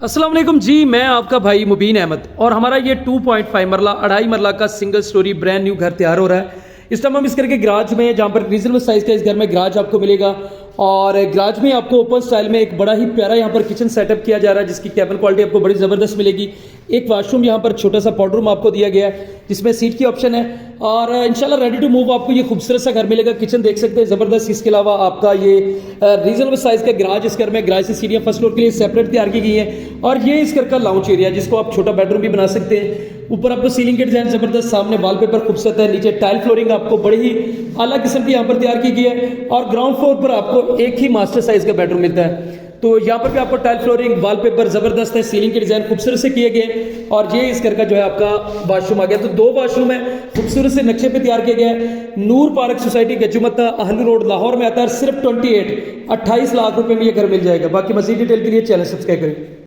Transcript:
अस्सलाम वालेकुम जी, मैं आपका भाई मुबीन अहमद और हमारा ये 2.5 मरला 2.5 मरला का सिंगल स्टोरी ब्रांड न्यू घर तैयार हो रहा है। इस टाइम हम इस करके गराज में, जहाँ पर रीजनेबल साइज़ का इस घर में गराज आपको मिलेगा और गराज में आपको ओपन स्टाइल में एक बड़ा ही प्यारा यहाँ पर किचन सेटअप किया जा रहा है, जिसकी कैबिन क्वालिटी आपको बड़ी ज़बरदस्त मिलेगी। एक वाशरूम यहाँ पर छोटा सा पाउडर रूम आपको दिया गया है, जिसमें सीट की ऑप्शन है और इंशाल्लाह रेडी टू मूव आपको ये खूबसूरत सा घर मिलेगा। किचन देख सकते हैं ज़बरदस्त। इसके अलावा आपका ये रीजनेबल साइज़ का गराज इस घर में, गराज से सीढ़ियाँ फर्स्ट फ्लोर के लिए सेपरेट तैयार की गई हैं और ये इस घर का लाउंज एरिया, जिसको आप छोटा बेडरूम भी बना सकते हैं। ऊपर आपको सीलिंग के डिजाइन जबरदस्त, सामने वॉलपेपर खूबसूरत है, नीचे टाइल फ्लोरिंग आपको बड़ी ही आला किस्म की यहाँ पर तैयार की गई है और ग्राउंड फ्लोर पर आपको एक ही मास्टर साइज का बेडरूम मिलता है। तो यहाँ पर भी आपको टाइल फ्लोरिंग, वॉलपेपर जबरदस्त है, सीलिंग के डिजाइन खूबसूरत से किए गए और ये इस घर का जो है आपका वाशरूम आ गया। तो 2 वाशरूम है, खूबसूरत से नक्शे पे तैयार किया गया है। नूर पार्क सोसाइटी गजुमत्ता, अहलू रोड, लाहौर में आता है। सिर्फ 28 लाख रुपए में ये घर मिल जाएगा। बाकी मजीद डिटेल के लिए चैनल सब्सक्राइब करें।